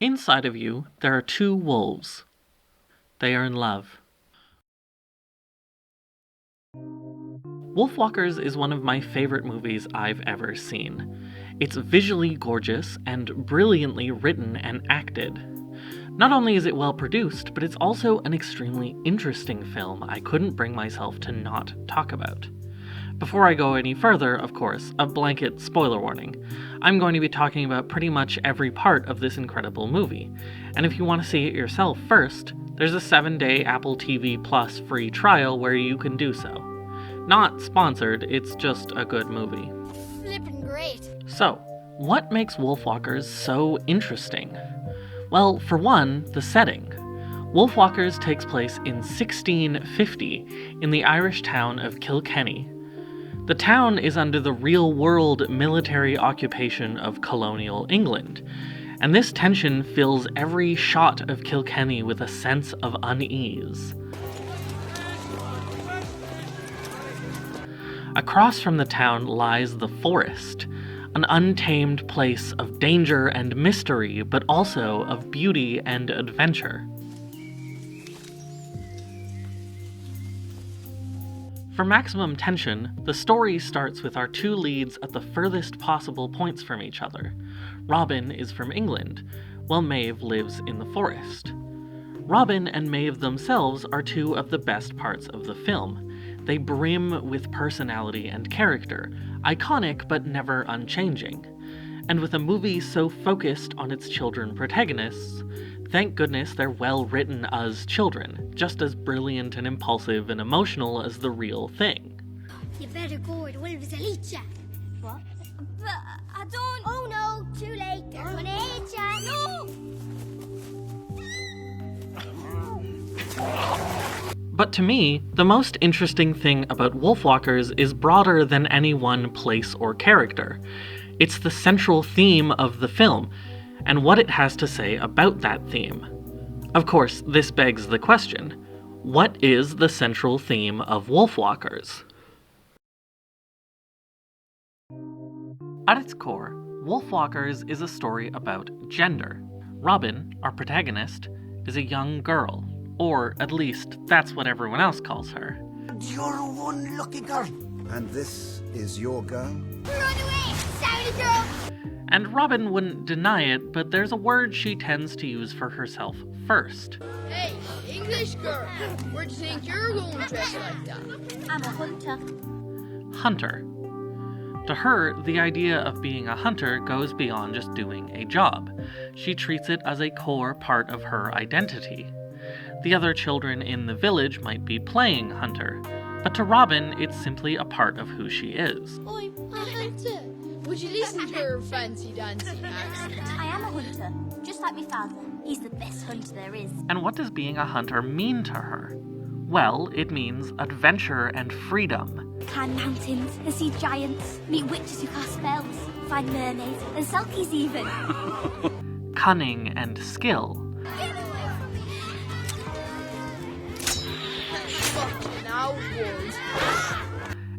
Inside of you, there are two wolves. They are in love. Wolfwalkers is one of my favorite movies I've ever seen. It's visually gorgeous and brilliantly written and acted. Not only is it well produced, but it's also an extremely interesting film I couldn't bring myself to not talk about. Before I go any further, of course, a blanket spoiler warning. I'm going to be talking about pretty much every part of this incredible movie, and if you want to see it yourself first, there's a 7-day Apple TV Plus free trial where you can do so. Not sponsored, it's just a good movie. Flippin' great. So, what makes Wolfwalkers so interesting? Well, for one, the setting. Wolfwalkers takes place in 1650 in the Irish town of Kilkenny. The town is under the real-world military occupation of colonial England, and this tension fills every shot of Kilkenny with a sense of unease. Across from the town lies the forest, an untamed place of danger and mystery, but also of beauty and adventure. For maximum tension, the story starts with our two leads at the furthest possible points from each other. Robin is from England, while Mebh lives in the forest. Robin and Mebh themselves are two of the best parts of the film. They brim with personality and character, iconic but never unchanging. And with a movie so focused on its children protagonists, thank goodness they're well written as children, just as brilliant and impulsive and emotional as the real thing. You better go or the wolves will eat ya. What? But I don't... Oh no, too late. They're gonna eat ya. No! But to me, the most interesting thing about Wolfwalkers is broader than any one place or character. It's the central theme of the film, and what it has to say about that theme. Of course, this begs the question, what is the central theme of Wolfwalkers? At its core, Wolfwalkers is a story about gender. Robin, our protagonist, is a young girl. Or, at least, that's what everyone else calls her. You're one lucky girl. And this is your girl? Run away, Saudi girl! And Robin wouldn't deny it, but there's a word she tends to use for herself first. Hey, English girl, where'd you think you're going dressed like that? I'm a hunter. Hunter. To her, the idea of being a hunter goes beyond just doing a job. She treats it as a core part of her identity. The other children in the village might be playing hunter, but to Robin, it's simply a part of who she is. I'm a hunter. Would you listen to her fancy dancing accent? I am a hunter, just like my father. He's the best hunter there is. And what does being a hunter mean to her? Well, it means adventure and freedom. Climb mountains and see giants, meet witches who cast spells, find mermaids and selkies even. Cunning and skill.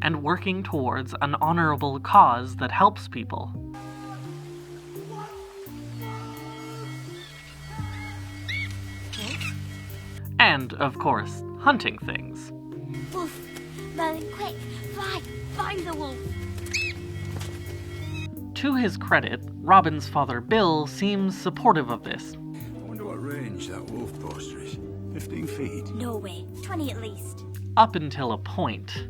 And working towards an honorable cause that helps people. And, of course, hunting things. Wolf, Merlin, quick, fly, find the wolf. To his credit, Robin's father Bill seems supportive of this. I wonder what range that wolf poster is. 15 feet? No way, 20 at least. Up until a point.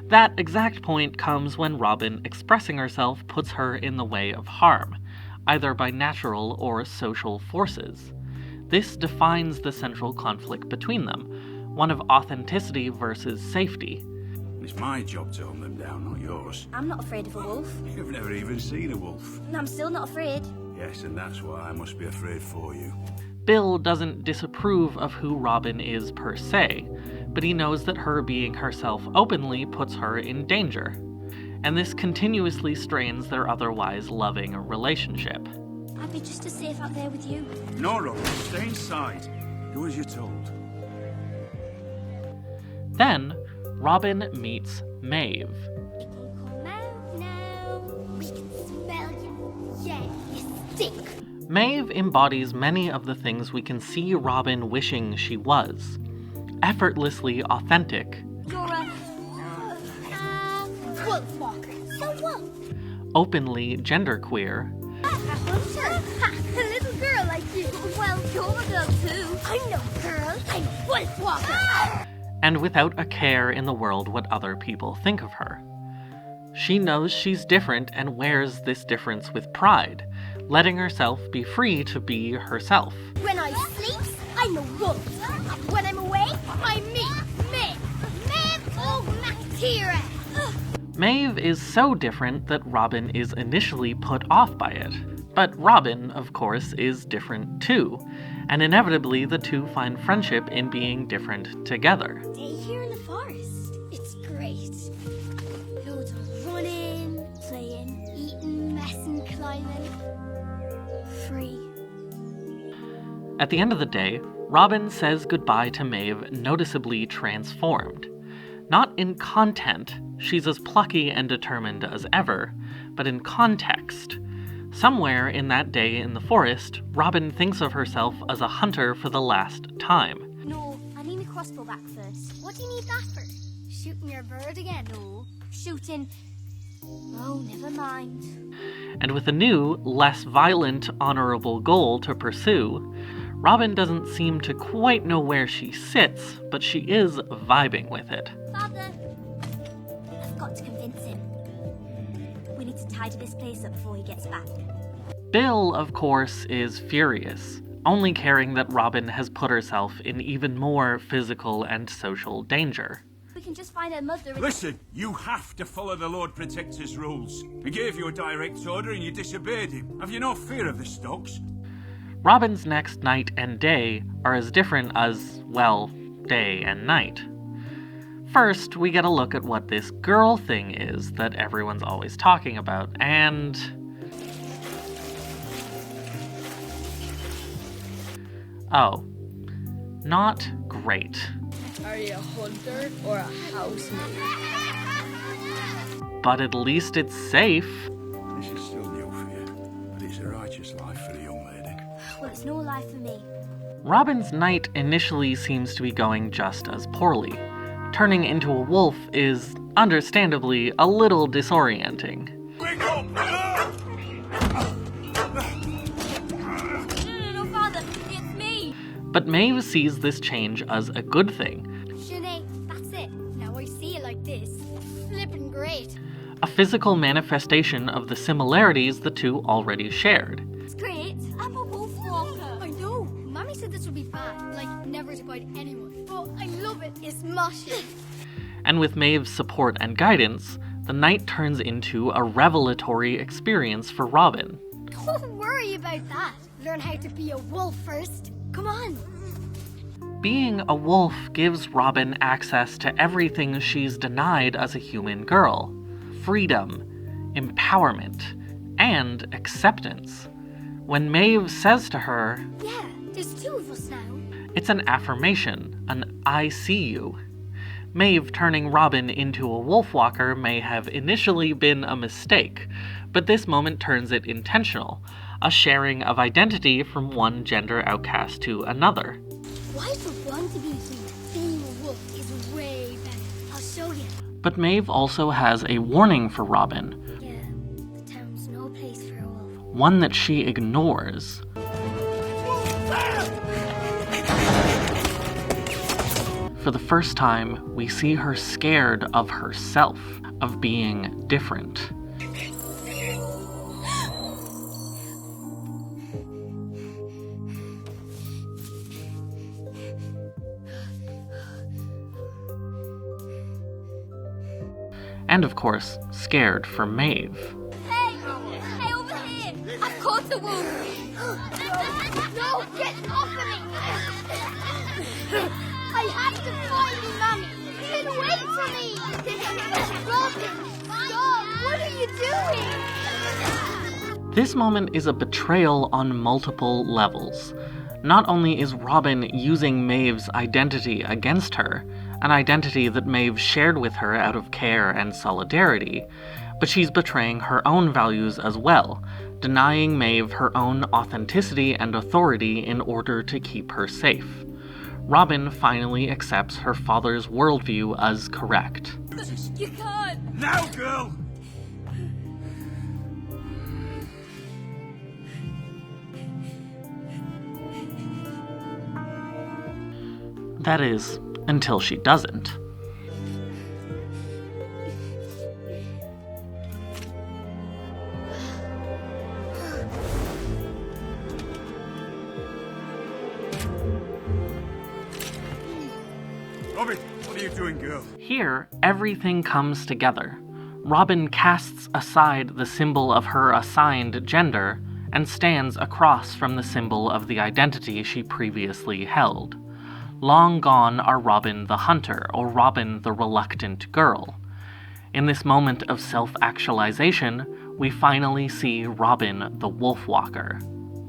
That exact point comes when Robin expressing herself puts her in the way of harm, either by natural or social forces. This defines the central conflict between them, one of authenticity versus safety. It's my job to hunt them down, not yours. I'm not afraid of a wolf. You've never even seen a wolf. And I'm still not afraid. Yes, and that's why I must be afraid for you. Bill doesn't disapprove of who Robin is per se, but he knows that her being herself openly puts her in danger. And this continuously strains their otherwise loving relationship. I'd be just as safe out there with you. No, Robin, stay inside. Do as you're told. Then, Robin meets Mebh. You can come out now. We can smell you. Yeah, you stink. Mebh embodies many of the things we can see Robin wishing she was. Effortlessly authentic. You're a... Wolfwalker. So what? Openly genderqueer. A hunter. A little girl like you. Well, you're a girl too. I'm no girl. I'm a Wolfwalker. And without a care in the world what other people think of her. She knows she's different and wears this difference with pride, letting herself be free to be herself. When I sleep, I'm a wolf. When I'm awake, I'm me. Mebh. Mebh. Oh, Matira. Mebh is so different that Robin is initially put off by it. But Robin, of course, is different too, and inevitably the two find friendship in being different together. Day here in the forest. It's great. Loads of running, playing, eating, messing, climbing. Free. At the end of the day, Robin says goodbye to Mebh noticeably transformed. Not in content, she's as plucky and determined as ever, but in context. Somewhere in that day in the forest, Robin thinks of herself as a hunter for the last time. No, I need my crossbow back first. What do you need that for? Shooting your bird again? No. Shooting... Oh, never mind. And with a new, less violent, honorable goal to pursue, Robin doesn't seem to quite know where she sits, but she is vibing with it. Father, I've got to convince him. We need to tidy this place up before he gets back. Bill, of course, is furious, only caring that Robin has put herself in even more physical and social danger. We can just find her mother and... Listen, you have to follow the Lord Protector's rules. He gave you a direct order and you disobeyed him. Have you no fear of the Stokes? Robin's next night and day are as different as, well, day and night. First, we get a look at what this girl thing is that everyone's always talking about, and... oh. Not great. Are you a hunter or a housemaid? But at least it's safe. This is still new for you, but it's a righteous life for the young lady. Well, it's no life for me. Robin's night initially seems to be going just as poorly. Turning into a wolf is, understandably, a little disorienting. Wake up! No, Father, it's me. But Mebh sees this change as a good thing, Sinead, that's it. Now I see it like this. Flippin' great. a physical manifestation of the similarities the two already shared. It's great. I'm a Wolfwalker. I know. Mommy said this would be bad, like never to bite anyone. But I love it. It's mushy. And with Mebh's support and guidance, the night turns into a revelatory experience for Robin. Don't worry about that. Learn how to be a wolf first. Come on. Being a wolf gives Robin access to everything she's denied as a human girl. Freedom, empowerment, and acceptance. When Mebh says to her, Yeah, there's two of us now. it's an affirmation, an I see you. Mebh turning Robin into a Wolfwalker may have initially been a mistake, but this moment turns it intentional, a sharing of identity from one gender outcast to another. Why for one to be human? Being a wolf is way better. I'll show you. But Mebh also has a warning for Robin, Yeah, the town's no place for a wolf. one that she ignores. For the first time, we see her scared of herself, of being different. And of course, scared for Mebh. Hey! Hey, over here! I've caught the wolf! No, get off of me! I have to find you, Mommy! Get away from me! Robin! Stop! What are you doing? This moment is a betrayal on multiple levels. Not only is Robin using Mebh's identity against her, an identity that Mebh shared with her out of care and solidarity, but she's betraying her own values as well, denying Mebh her own authenticity and authority in order to keep her safe. Robin finally accepts her father's worldview as correct. You can't! Now, girl! That is, until she doesn't. Robin, what are you doing, girl? Here, everything comes together. Robin casts aside the symbol of her assigned gender and stands across from the symbol of the identity she previously held. Long gone are Robin the hunter or Robin the reluctant girl. In this moment of self-actualization, we finally see Robin the Wolfwalker.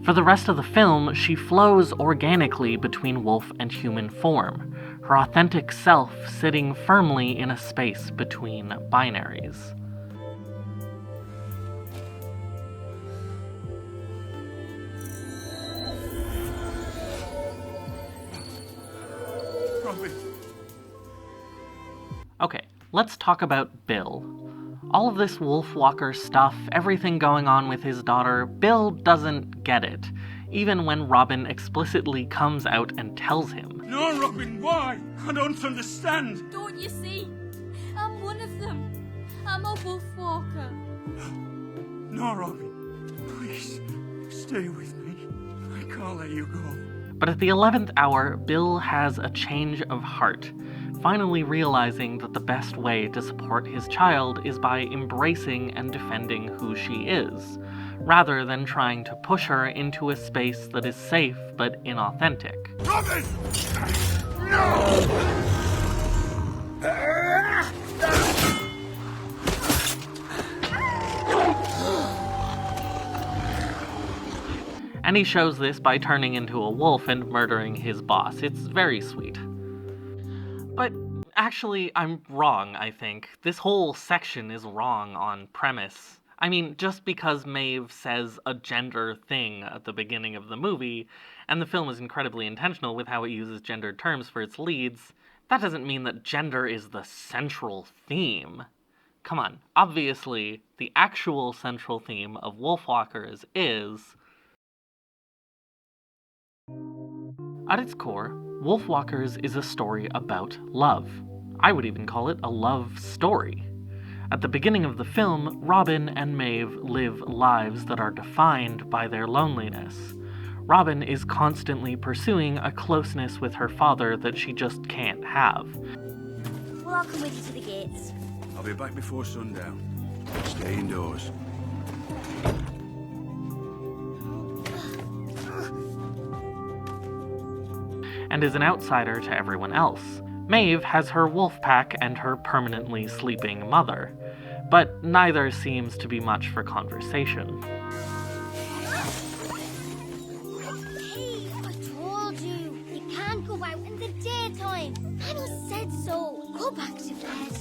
For the rest of the film, she flows organically between wolf and human form, her authentic self sitting firmly in a space between binaries. Robin. Okay, let's talk about Bill. All of this Wolfwalker stuff, everything going on with his daughter, Bill doesn't get it, even when Robin explicitly comes out and tells him. No, Robin, why? I don't understand. Don't you see? I'm one of them. I'm a Wolfwalker. No, Robin. Please, stay with me. I can't let you go. But at the 11th hour, Bill has a change of heart, finally realizing that the best way to support his child is by embracing and defending who she is, rather than trying to push her into a space that is safe but inauthentic. Robin! No! And he shows this by turning into a wolf and murdering his boss. It's very sweet. But actually, I'm wrong, I think. This whole section is wrong on premise. I mean, just because Mebh says a gender thing at the beginning of the movie, and the film is incredibly intentional with how it uses gendered terms for its leads, that doesn't mean that gender is the central theme. Come on, obviously, the actual central theme of Wolfwalkers is... At its core, Wolfwalkers is a story about love. I would even call it a love story. At the beginning of the film, Robin and Mebh live lives that are defined by their loneliness. Robin is constantly pursuing a closeness with her father that she just can't have. Well, I'll come with you to the gates. I'll be back before sundown. Stay indoors. And is an outsider to everyone else. Mebh has her wolf pack and her permanently sleeping mother, but neither seems to be much for conversation. Hey, I told you. You can't go out in the daytime. Nana said so. Go back to bed.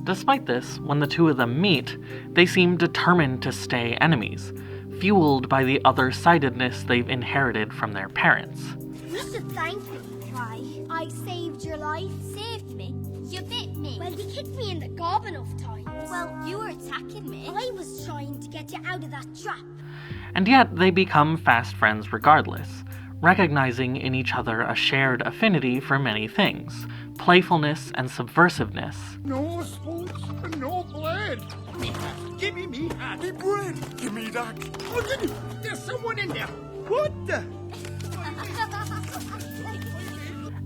Despite this, when the two of them meet, they seem determined to stay enemies, fueled by the other-sidedness they've inherited from their parents. You should thank me, Try. I saved your life. Saved me? You bit me. Well, you kicked me in the gob enough times. Well, you were attacking me. I was trying to get you out of that trap. And yet they become fast friends regardless, recognizing in each other a shared affinity for many things, playfulness and subversiveness. No spokes and no blade. Me hat. Give me hat. Me bread. Give me that. Oh, there's someone in there. What the?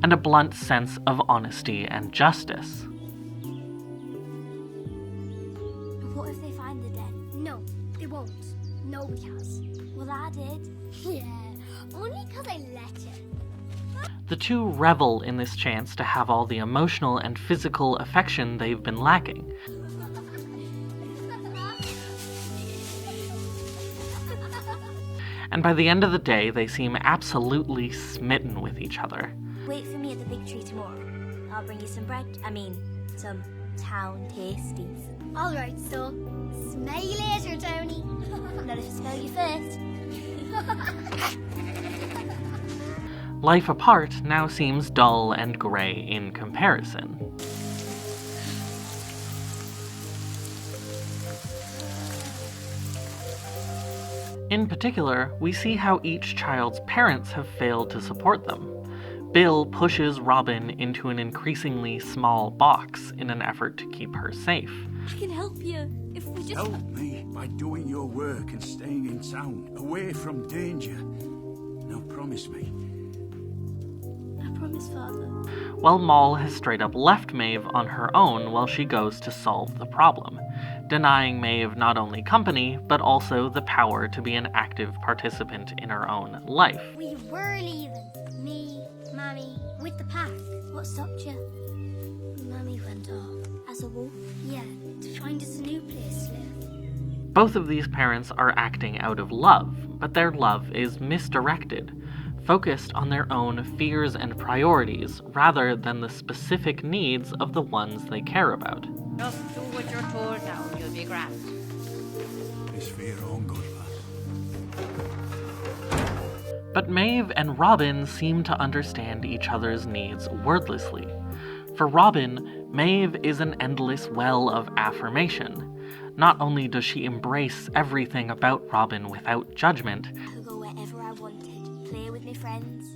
And a blunt sense of honesty and justice. What if they find the dead? No, they won't. Nobody has. Well, I did. Yeah, only because I let you. The two revel in this chance to have all the emotional and physical affection they've been lacking. And by the end of the day, they seem absolutely smitten with each other. Wait for me at the big tree tomorrow. I'll bring you some bread. Some town tasties. Alright, so, smell you later, Tony. Not if I smell you first. Life apart now seems dull and grey in comparison. In particular, we see how each child's parents have failed to support them. Bill pushes Robin into an increasingly small box in an effort to keep her safe. I can help you, if we just... Help me by doing your work and staying in town, away from danger. Now promise me. I promise, Father. Well, Moll has straight up left Maeve on her own while she goes to solve the problem, denying Maeve not only company, but also the power to be an active participant in her own life. We were leaving. Me, Mammy, with the pack. What stopped you? Mammy went off. As a wolf? Yeah, to find us a new place to live. Both of these parents are acting out of love, but their love is misdirected, focused on their own fears and priorities rather than the specific needs of the ones they care about. Just do what you're told now, and you'll be grand. It's for your own good, lass. But Maeve and Robin seem to understand each other's needs wordlessly. For Robin, Maeve is an endless well of affirmation. Not only does she embrace everything about Robin without judgment, I could go wherever I wanted, play with my friends.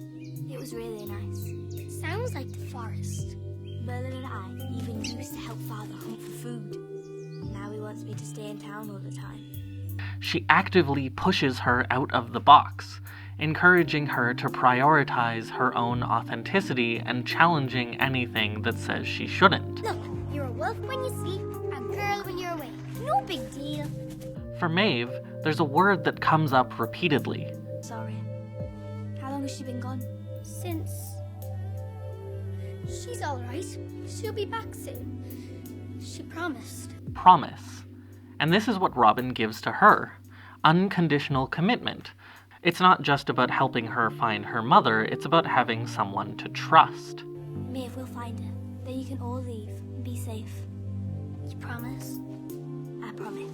It was really nice. Sounds like the forest. Merlin and I even used to help Father hunt for food. Now he wants me to stay in town all the time. she actively pushes her out of the box, encouraging her to prioritize her own authenticity and challenging anything that says she shouldn't. Look, you're a wolf when you sleep, a girl when you're awake. No big deal. For Maeve, there's a word that comes up repeatedly. Sorry. How long has she been gone? Since... She's alright. She'll be back soon. She promised. Promise. And this is what Robin gives to her. Unconditional commitment. It's not just about helping her find her mother, it's about having someone to trust. Maeve will find her. Then you can all leave and be safe. You promise? I promise.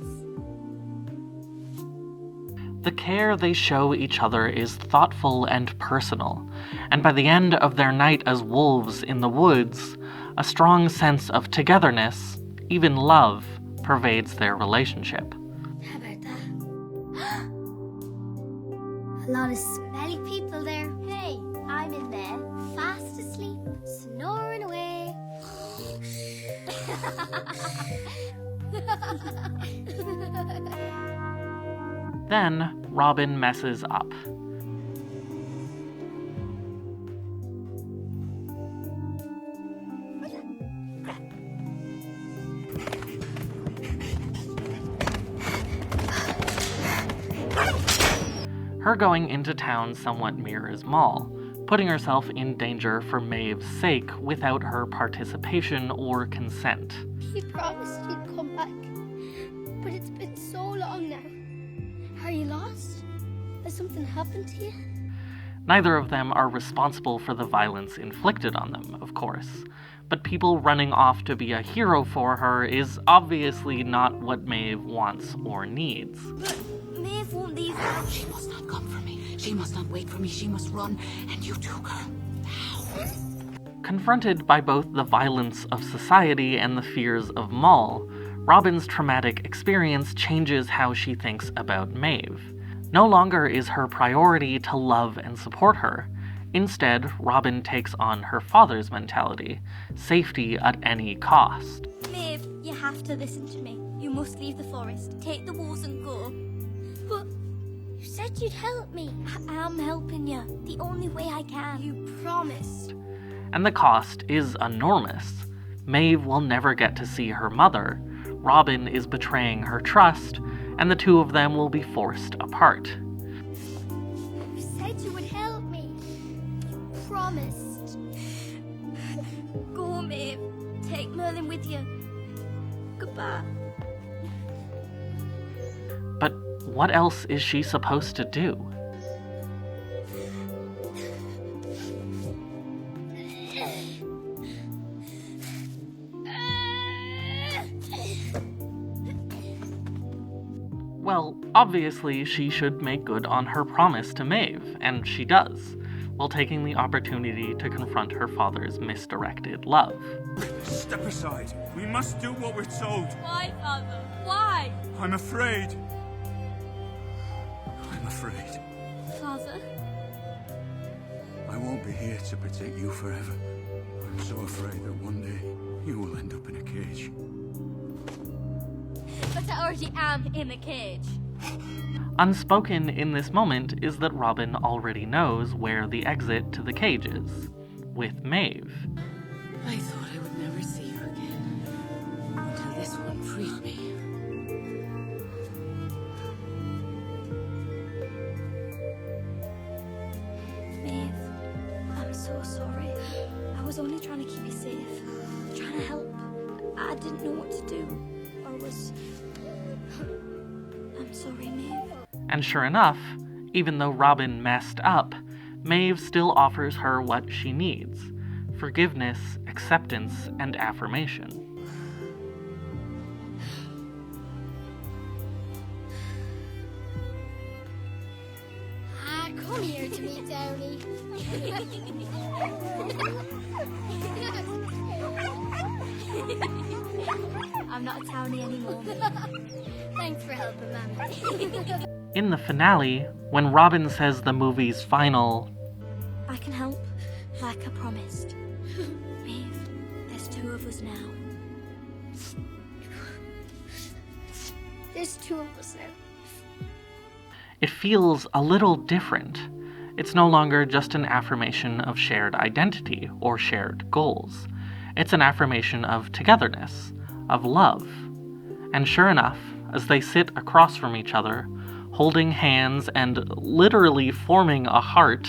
The care they show each other is thoughtful and personal, and by the end of their night as wolves in the woods, a strong sense of togetherness, even love, pervades their relationship. How about that? A lot of smelly people there. Hey, I'm in there, fast asleep, snoring away. Then, Robin messes up. Her going into town somewhat mirrors Moll, putting herself in danger for Maeve's sake without her participation or consent. You promised you'd come back, but it's been so long now. Are you lost? Has something happened to you? Neither of them are responsible for the violence inflicted on them, of course, but people running off to be a hero for her is obviously not what Maeve wants or needs. Maeve won't leave. She must not come for me. She must not wait for me. She must run, and you took her. Now. Confronted by both the violence of society and the fears of Moll, Robin's traumatic experience changes how she thinks about Maeve. No longer is her priority to love and support her. Instead, Robin takes on her father's mentality, safety at any cost. Maeve, you have to listen to me. You must leave the forest, take the wolves and go. But you said you'd help me. I am helping you, the only way I can. You promised. And the cost is enormous. Maeve will never get to see her mother, Robin is betraying her trust, and the two of them will be forced apart. You said you would help me. You promised. Go, Maeve. Take Merlin with you. Goodbye. But what else is she supposed to do? Obviously, she should make good on her promise to Mebh, and she does, while taking the opportunity to confront her father's misdirected love. Step aside. We must do what we're told. Why, Father? Why? I'm afraid. I'm afraid. Father? I won't be here to protect you forever. I'm so afraid that one day you will end up in a cage. But I already am in a cage. Unspoken in this moment is that Robin already knows where the exit to the cage is, with Mebh. I thought I would never see her again. Until this one freed me. Mebh, I'm so sorry. I was only trying to keep you safe. Trying to help. I didn't know what to do. I'm sorry, Mebh. And sure enough, even though Robin messed up, Mebh still offers her what she needs: forgiveness, acceptance, and affirmation. Come here to me, Downey. I'm not a townie anymore. Thanks for helping, Mammy. In the finale, when Robin says the movie's final, I can help, like I promised. Mebh, there's two of us now. There's two of us now. it feels a little different. It's no longer just an affirmation of shared identity or shared goals. It's an affirmation of togetherness, of love. And sure enough, as they sit across from each other, holding hands and literally forming a heart,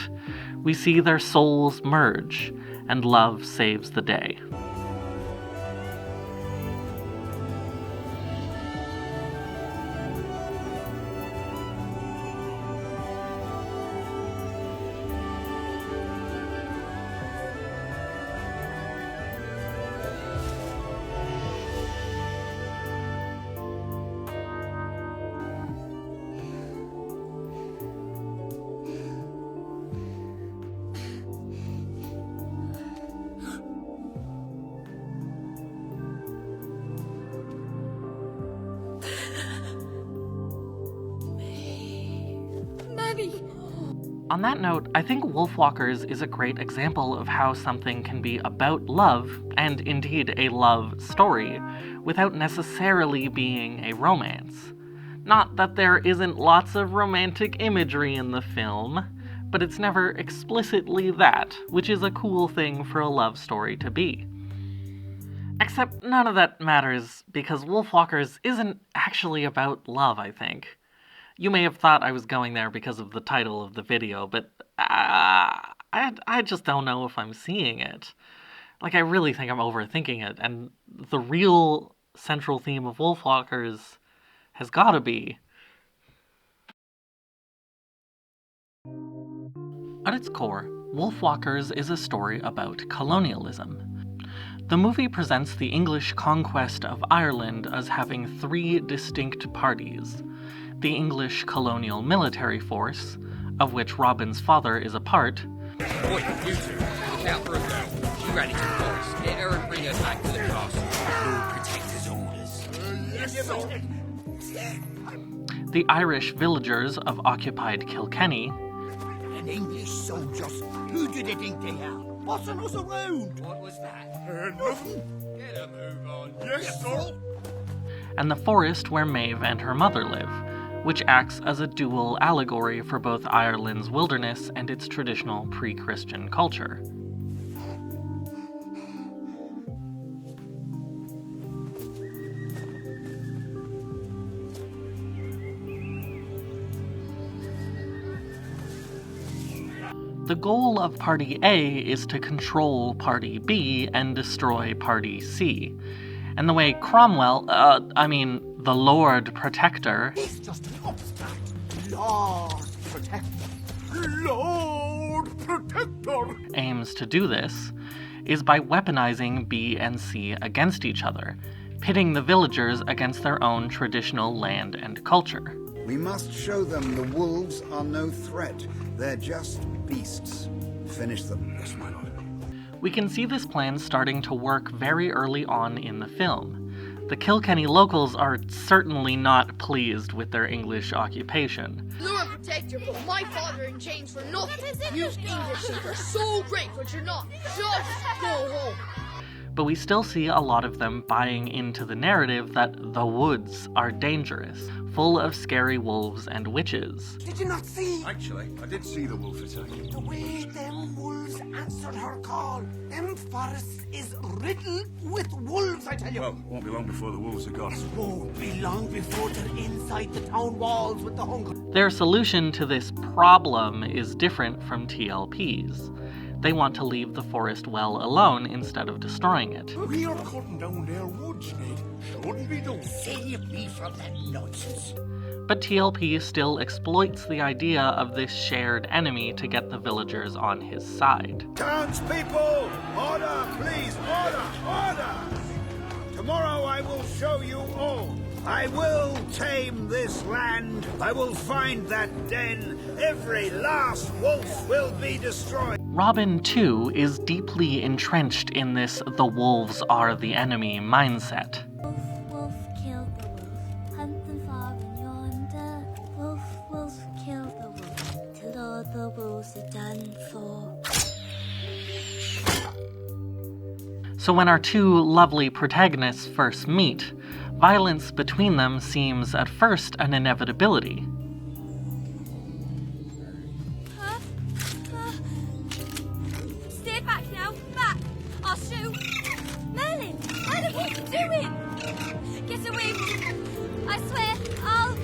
we see their souls merge, and love saves the day. On that note, I think Wolfwalkers is a great example of how something can be about love, and indeed a love story, without necessarily being a romance. Not that there isn't lots of romantic imagery in the film, but it's never explicitly that, which is a cool thing for a love story to be. Except none of that matters, because Wolfwalkers isn't actually about love, I think. You may have thought I was going there because of the title of the video, but I just don't know if I'm seeing it. Like, I really think I'm overthinking it, and the real central theme of Wolfwalkers has gotta be. At its core, Wolfwalkers is a story about colonialism. The movie presents the English conquest of Ireland as having three distinct parties: the English colonial military force, of which Robin's father is a part. Boy, you two, look out for a girl. She ran into the forest. Get her and bring her back to the castle. Lord Protector's orders. Yes, sir. The Irish villagers of occupied Kilkenny. An English soldiers. Who did you think they are? Bossing us around. What was that? Nothing. Get a move on. Yes, sir. And the forest where Mebh and her mother live, which acts as a dual allegory for both Ireland's wilderness and its traditional pre-Christian culture. The goal of Party A is to control Party B and destroy Party C. And the way Cromwell, the Lord Protector, He's just an upstart. Lord Protector. Lord Protector. aims to do this is by weaponizing B and C against each other, pitting the villagers against their own traditional land and culture. We must show them the wolves are no threat. They're just beasts. Finish them. Yes, my lord. We can see this plan starting to work very early on in the film. The Kilkenny locals are certainly not pleased with their English occupation. Lord Protector put my father in chains for nothing. You English think are so great, but you're not. Just go home. But we still see a lot of them buying into the narrative that the woods are dangerous, full of scary wolves and witches. Did you not see? Actually, I did see the wolf attack. The way them wolves answered her call. Them forests is riddled with wolves, I tell you. Well, won't be long before the wolves are gone. Won't be long before they're inside the town walls with the hunger. Their solution to this problem is different from TLP's. They want to leave the forest well alone instead of destroying it. We are cutting down their woods, Ned. Shouldn't be done. Save me from that nonsense. But TLP still exploits the idea of this shared enemy to get the villagers on his side. Townspeople! Order, please! Order! Order! Tomorrow I will show you all. I will tame this land. I will find that den. Every last wolf will be destroyed. Robin, too, is deeply entrenched in this the wolves are the enemy mindset. Wolf, wolf, kill the wolf. Hunt them far and yonder. Wolf, wolf, kill the wolf. Till all the wolves are done for. So when our two lovely protagonists first meet, violence between them seems at first an inevitability. Stay back now. Back. I'll shoot. Merlin, what are you doing? Get away from me. I swear, I'll...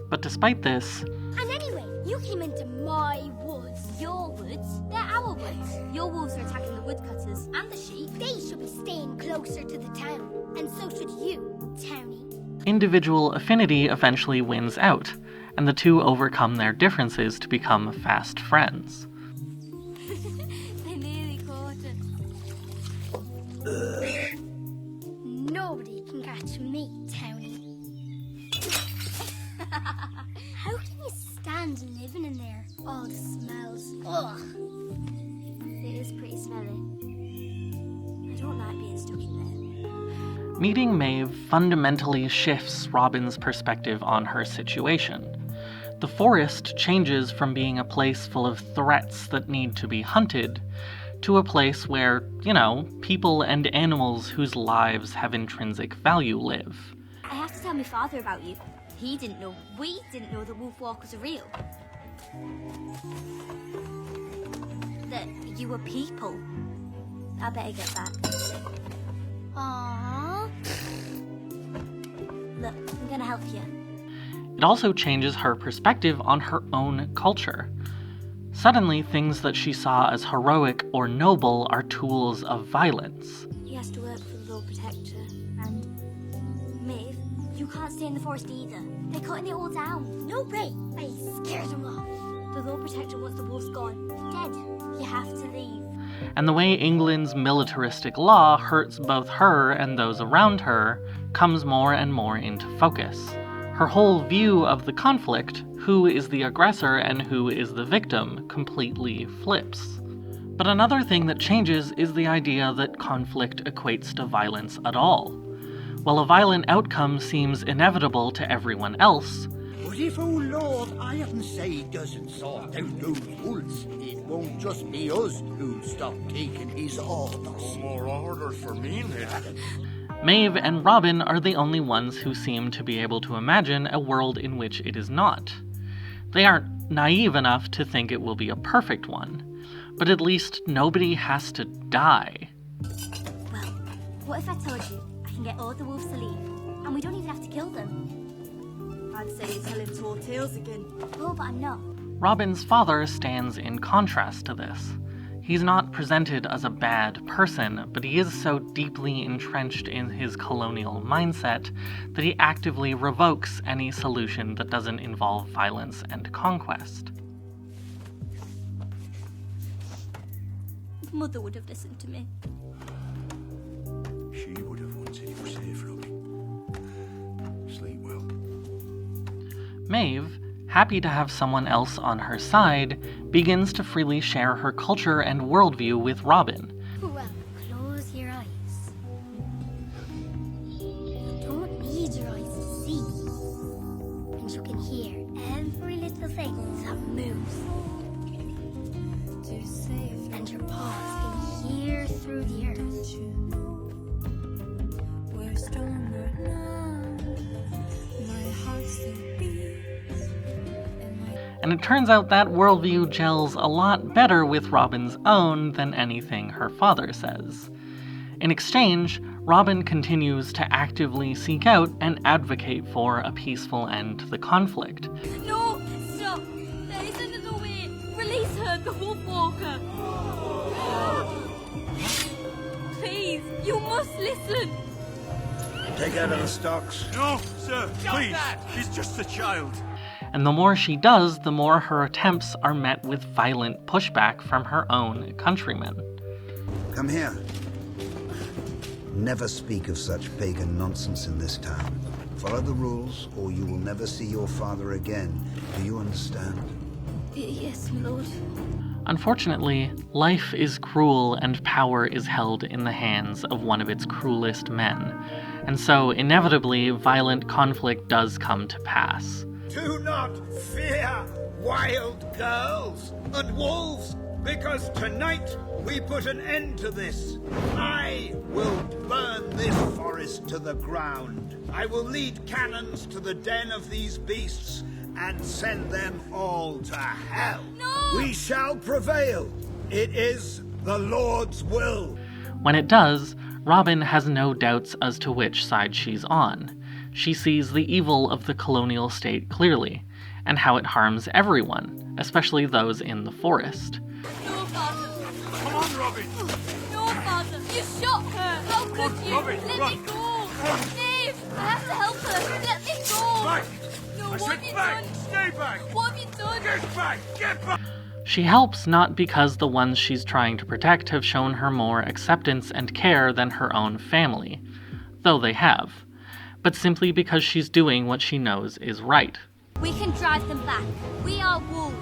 But despite this, And anyway, you came into my woods. Your woods? They're our woods. Your wolves are attacking the woodcutters and the sheep. They should be staying closer to the town. And so should you, Townie. individual affinity eventually wins out, and the two overcome their differences to become fast friends. They nearly caught it. Nobody can catch me, Townie. How can you stand living in there? All the smells. Ugh. It is pretty smelly. I don't like being stuck in there. Meeting Mebh fundamentally shifts Robin's perspective on her situation. The forest changes from being a place full of threats that need to be hunted to a place where, people and animals whose lives have intrinsic value live. I have to tell my father about you. He didn't know. We didn't know that Wolfwalkers are real. That you were people. I better get back. Aww. Look, I'm gonna help you. It also changes her perspective on her own culture. Suddenly, things that she saw as heroic or noble are tools of violence. He has to work for the Lord Protector. And Mebh, you can't stay in the forest either. They're cutting it all down. No way. I scared them off. The Lord Protector wants the wolves gone. Dead. You have to leave. And the way England's militaristic law hurts both her and those around her comes more and more into focus. Her whole view of the conflict, who is the aggressor and who is the victim, completely flips. But another thing that changes is the idea that conflict equates to violence at all. While a violent outcome seems inevitable to everyone else, But if our Lord Ironside doesn't sort out those wolves, it won't just be us who'll stop taking his orders. No more orders for me, Ned. Mebh and Robin are the only ones who seem to be able to imagine a world in which it is not. They aren't naive enough to think it will be a perfect one, but at least nobody has to die. Well, what if I told you I can get all the wolves to leave, and we don't even have to kill them? I'd say you're telling tall tales again. Oh, but I'm not. Robin's father stands in contrast to this. He's not presented as a bad person, but he is so deeply entrenched in his colonial mindset that he actively revokes any solution that doesn't involve violence and conquest. Mother would have listened to me. She would have wanted you safe, Robin. Sleep well. Maeve, happy to have someone else on her side, begins to freely share her culture and worldview with Robin. Well, close your eyes. You don't need your eyes to see. And you can hear every little thing that moves. And your paws can hear through the earth. We're stronger now. My heart still beats. And it turns out that worldview gels a lot better with Robin's own than anything her father says. In exchange, Robin continues to actively seek out and advocate for a peaceful end to the conflict. No! Stop! There is another way! Release her, the Wolfwalker! Please, you must listen! Take her to the stocks. No, sir, please. He's just a child. And the more she does, the more her attempts are met with violent pushback from her own countrymen. Come here. Never speak of such pagan nonsense in this town. Follow the rules, or you will never see your father again. Do you understand? Yes, my lord. Unfortunately, life is cruel and power is held in the hands of one of its cruelest men. And so, inevitably, violent conflict does come to pass. Do not fear wild girls and wolves, because tonight we put an end to this. I will burn this forest to the ground. I will lead cannons to the den of these beasts and send them all to hell. No! We shall prevail. It is the Lord's will. When it does, Robin has no doubts as to which side she's on. She sees the evil of the colonial state clearly, and how it harms everyone, especially those in the forest. No, father! Come on, Robin. No, father! You shot her! How could you? Robin, Let run. me go! Maeve! I have to help her! Let me go! Back. No, I what said have you back. done? Stay back. What have you done? Get back. Get back. She helps not because the ones she's trying to protect have shown her more acceptance and care than her own family, though they have, but simply because she's doing what she knows is right. We can drive them back. We are wolves.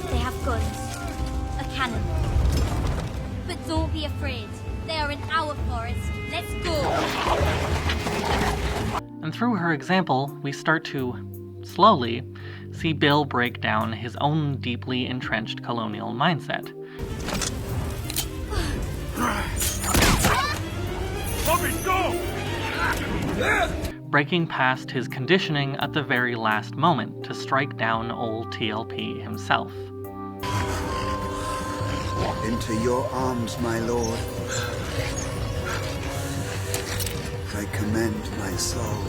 They have guns. A cannon. But don't be afraid. They are in our forest. Let's go. And through her example, we start to, slowly, see Bill break down his own deeply entrenched colonial mindset. Robin, go. Breaking past his conditioning at the very last moment to strike down old TLP himself. Into your arms, my lord. I commend my soul.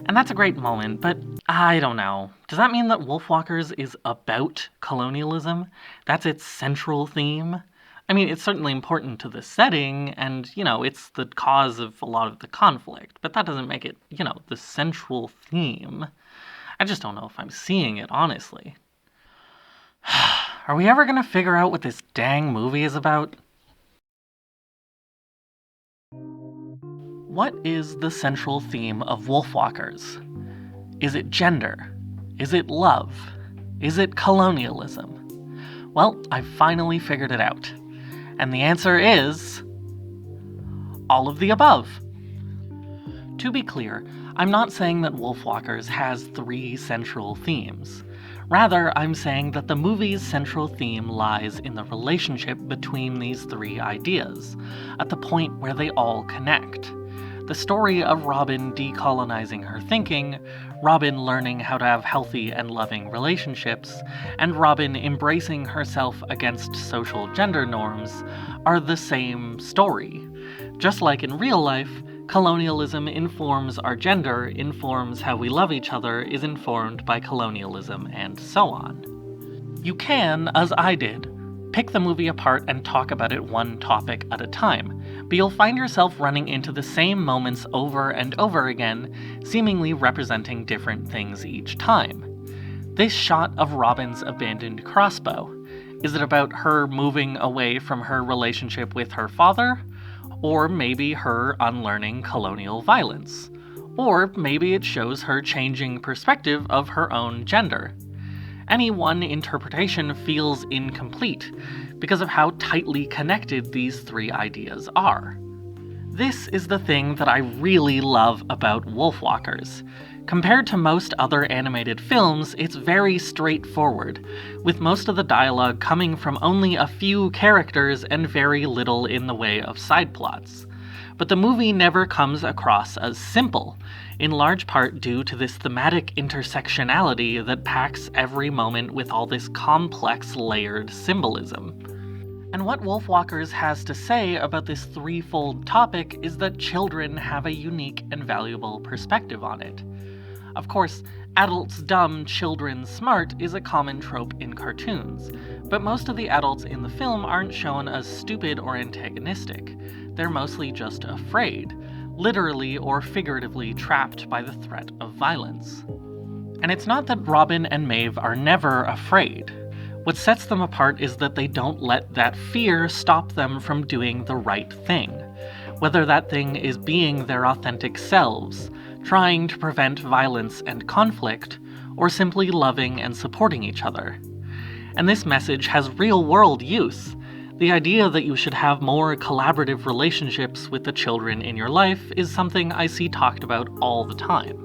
And that's a great moment, but I don't know. Does that mean that Wolfwalkers is about colonialism? That's its central theme? I mean, it's certainly important to the setting, and, it's the cause of a lot of the conflict, but that doesn't make it, the central theme. I just don't know if I'm seeing it, honestly. Are we ever gonna figure out what this dang movie is about? What is the central theme of Wolfwalkers? Is it gender? Is it love? Is it colonialism? Well, I finally figured it out. And the answer is... all of the above. To be clear, I'm not saying that Wolfwalkers has 3 central themes. Rather, I'm saying that the movie's central theme lies in the relationship between these 3 ideas, at the point where they all connect. The story of Robin decolonizing her thinking, Robin learning how to have healthy and loving relationships, and Robin embracing herself against social gender norms are the same story. Just like in real life, colonialism informs our gender, informs how we love each other, is informed by colonialism, and so on. You can, as I did, pick the movie apart and talk about it one topic at a time, but you'll find yourself running into the same moments over and over again, seemingly representing different things each time. This shot of Robin's abandoned crossbow, Is it about her moving away from her relationship with her father? Or maybe her unlearning colonial violence? Or maybe it shows her changing perspective of her own gender. Any one interpretation feels incomplete because of how tightly connected these three ideas are. This is the thing that I really love about Wolfwalkers. Compared to most other animated films, it's very straightforward, with most of the dialogue coming from only a few characters and very little in the way of side plots. But the movie never comes across as simple, in large part due to this thematic intersectionality that packs every moment with all this complex layered symbolism. And what Wolfwalkers has to say about this threefold topic is that children have a unique and valuable perspective on it. Of course, adults dumb, children smart is a common trope in cartoons, but most of the adults in the film aren't shown as stupid or antagonistic. They're mostly just afraid, literally or figuratively trapped by the threat of violence. And it's not that Robin and Mebh are never afraid. What sets them apart is that they don't let that fear stop them from doing the right thing, whether that thing is being their authentic selves, trying to prevent violence and conflict, or simply loving and supporting each other. And this message has real-world use. The idea that you should have more collaborative relationships with the children in your life is something I see talked about all the time.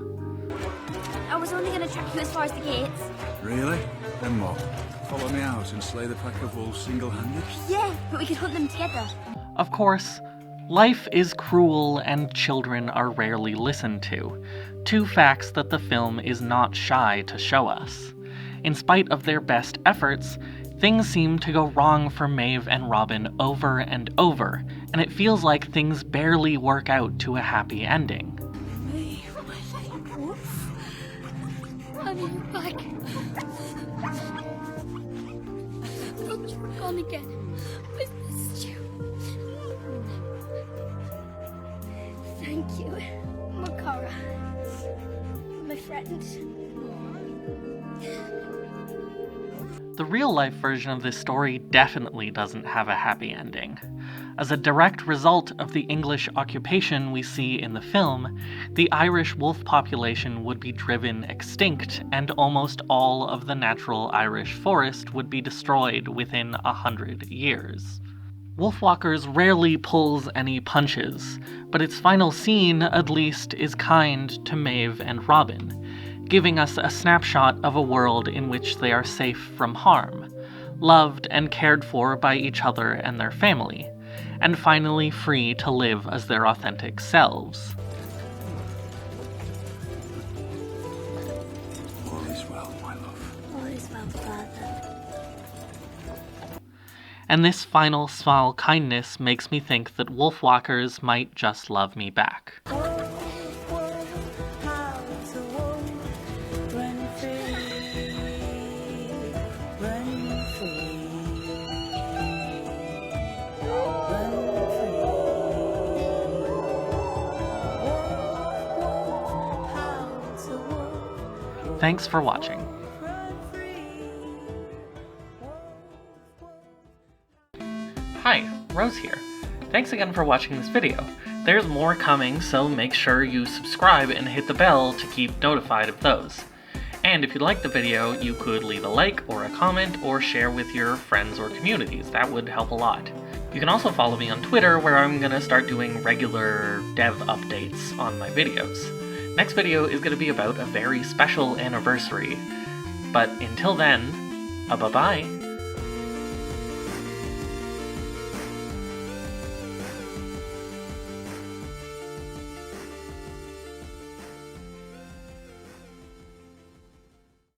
I was only going to track you as far as the gates. Really? Then what? Follow me out and slay the pack of wolves single-handed? Yeah, but we could hunt them together. Of course, life is cruel and children are rarely listened to. Two facts that the film is not shy to show us. In spite of their best efforts, things seem to go wrong for Mebh and Robin over and over, and it feels like things barely work out to a happy ending. Mebh, my little wolf. I need you back. I thought you were gone again. I missed you. Thank you, Makara. My friend. The real-life version of this story definitely doesn't have a happy ending. As a direct result of the English occupation we see in the film, the Irish wolf population would be driven extinct, and almost all of the natural Irish forest would be destroyed within 100 years. Wolfwalkers rarely pulls any punches, but its final scene, at least, is kind to Mebh and Robin, giving us a snapshot of a world in which they are safe from harm, loved and cared for by each other and their family, and finally free to live as their authentic selves. All is well, my love. All is well, Father. And this final small kindness makes me think that Wolfwalkers might just love me back. Thanks for watching. Hi, Rose here. Thanks again for watching this video. There's more coming, so make sure you subscribe and hit the bell to keep notified of those. And if you liked the video, you could leave a like or a comment or share with your friends or communities. That would help a lot. You can also follow me on Twitter, where I'm gonna start doing regular dev updates on my videos. Next video is gonna be about a very special anniversary. But until then, bye-bye.